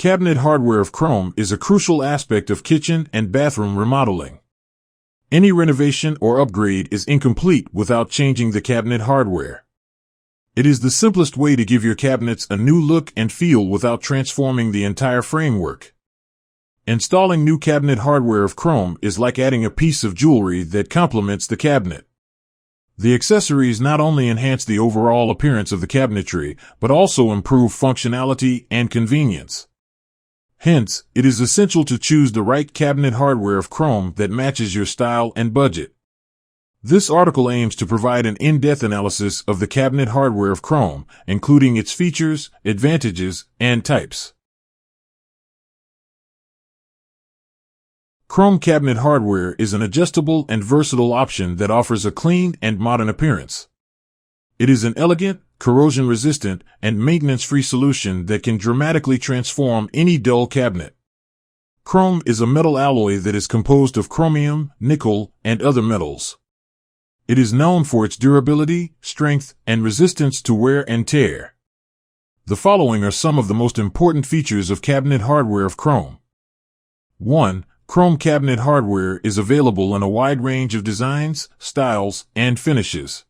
Cabinet hardware of chrome is a crucial aspect of kitchen and bathroom remodeling. Any renovation or upgrade is incomplete without changing the cabinet hardware. It is the simplest way to give your cabinets a new look and feel without transforming the entire framework. Installing new cabinet hardware of chrome is like adding a piece of jewelry that complements the cabinet. The accessories not only enhance the overall appearance of the cabinetry, but also improve functionality and convenience. Hence, it is essential to choose the right cabinet hardware of chrome that matches your style and budget. This article aims to provide an in-depth analysis of the cabinet hardware of chrome, including its features, advantages, and types. Chrome cabinet hardware is an adjustable and versatile option that offers a clean and modern appearance. It is an elegant, corrosion-resistant, and maintenance-free solution that can dramatically transform any dull cabinet. Chrome is a metal alloy that is composed of chromium, nickel, and other metals. It is known for its durability, strength, and resistance to wear and tear. The following are some of the most important features of cabinet hardware of chrome. 1. Chrome cabinet hardware is available in a wide range of designs, styles, and finishes.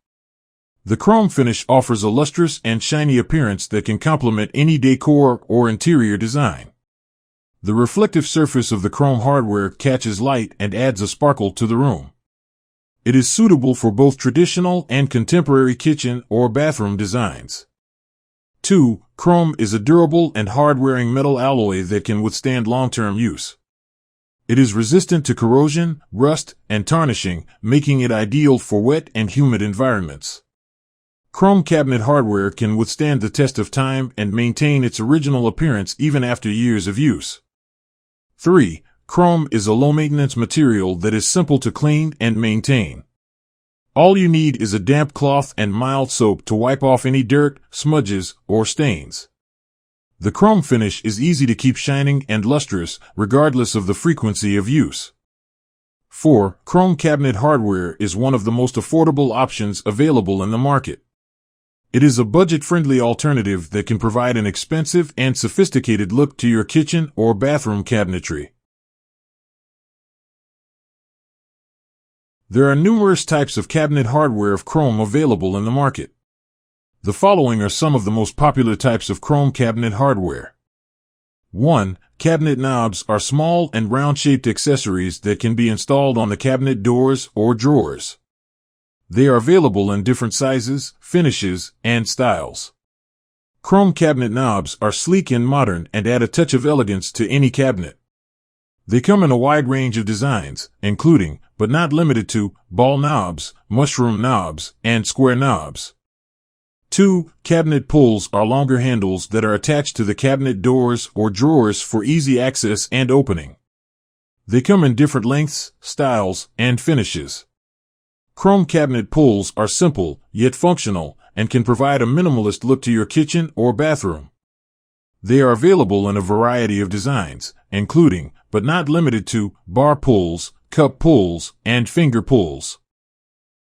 The chrome finish offers a lustrous and shiny appearance that can complement any decor or interior design. The reflective surface of the chrome hardware catches light and adds a sparkle to the room. It is suitable for both traditional and contemporary kitchen or bathroom designs. 2. Chrome is a durable and hard-wearing metal alloy that can withstand long-term use. It is resistant to corrosion, rust, and tarnishing, making it ideal for wet and humid environments. Chrome cabinet hardware can withstand the test of time and maintain its original appearance even after years of use. 3. Chrome is a low-maintenance material that is simple to clean and maintain. All you need is a damp cloth and mild soap to wipe off any dirt, smudges, or stains. The chrome finish is easy to keep shining and lustrous, regardless of the frequency of use. 4. Chrome cabinet hardware is one of the most affordable options available in the market. It is a budget-friendly alternative that can provide an expensive and sophisticated look to your kitchen or bathroom cabinetry. There are numerous types of cabinet hardware of chrome available in the market. The following are some of the most popular types of chrome cabinet hardware. 1. Cabinet knobs are small and round-shaped accessories that can be installed on the cabinet doors or drawers. They are available in different sizes, finishes, and styles. Chrome cabinet knobs are sleek and modern and add a touch of elegance to any cabinet. They come in a wide range of designs, including, but not limited to, ball knobs, mushroom knobs, and square knobs. 2. Cabinet pulls are longer handles that are attached to the cabinet doors or drawers for easy access and opening. They come in different lengths, styles, and finishes. Chrome cabinet pulls are simple, yet functional, and can provide a minimalist look to your kitchen or bathroom. They are available in a variety of designs, including, but not limited to, bar pulls, cup pulls, and finger pulls.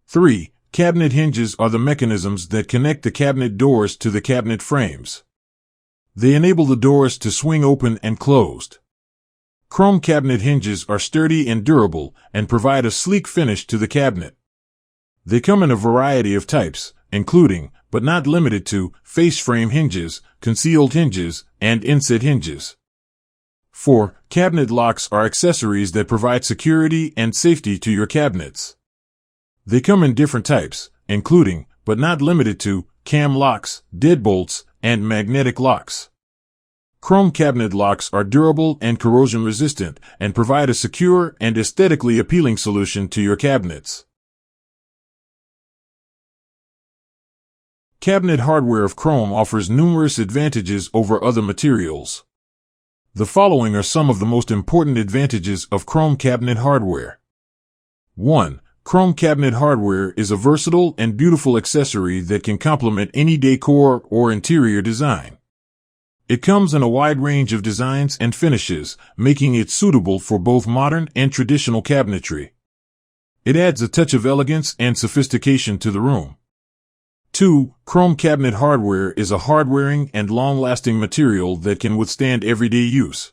3. Cabinet hinges are the mechanisms that connect the cabinet doors to the cabinet frames. They enable the doors to swing open and closed. Chrome cabinet hinges are sturdy and durable, and provide a sleek finish to the cabinet. They come in a variety of types, including, but not limited to, face frame hinges, concealed hinges, and inset hinges. 4. Cabinet locks are accessories that provide security and safety to your cabinets. They come in different types, including, but not limited to, cam locks, deadbolts, and magnetic locks. Chrome cabinet locks are durable and corrosion resistant and provide a secure and aesthetically appealing solution to your cabinets. Cabinet hardware of chrome offers numerous advantages over other materials. The following are some of the most important advantages of chrome cabinet hardware. 1. Chrome cabinet hardware is a versatile and beautiful accessory that can complement any decor or interior design. It comes in a wide range of designs and finishes, making it suitable for both modern and traditional cabinetry. It adds a touch of elegance and sophistication to the room. 2. Chrome cabinet hardware is a hard-wearing and long-lasting material that can withstand everyday use.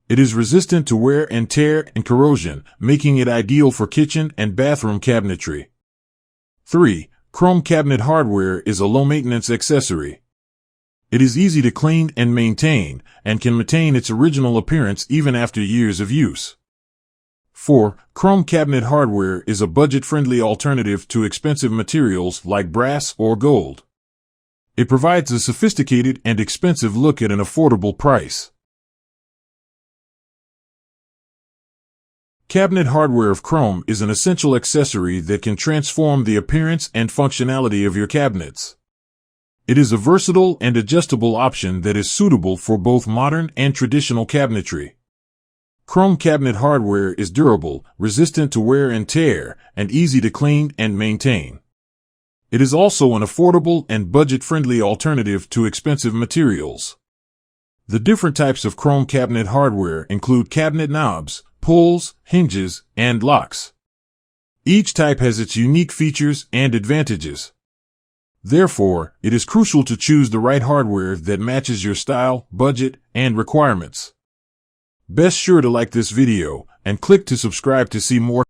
It is resistant to wear and tear and corrosion, making it ideal for kitchen and bathroom cabinetry. 3. Chrome cabinet hardware is a low-maintenance accessory. It is easy to clean and maintain, and can maintain its original appearance even after years of use. 4. Chrome cabinet hardware is a budget-friendly alternative to expensive materials like brass or gold. It provides a sophisticated and expensive look at an affordable price. Cabinet hardware of chrome is an essential accessory that can transform the appearance and functionality of your cabinets. It is a versatile and adjustable option that is suitable for both modern and traditional cabinetry. Chrome cabinet hardware is durable, resistant to wear and tear, and easy to clean and maintain. It is also an affordable and budget-friendly alternative to expensive materials. The different types of chrome cabinet hardware include cabinet knobs, pulls, hinges, and locks. Each type has its unique features and advantages. Therefore, it is crucial to choose the right hardware that matches your style, budget, and requirements. Be sure to like this video and click to subscribe to see more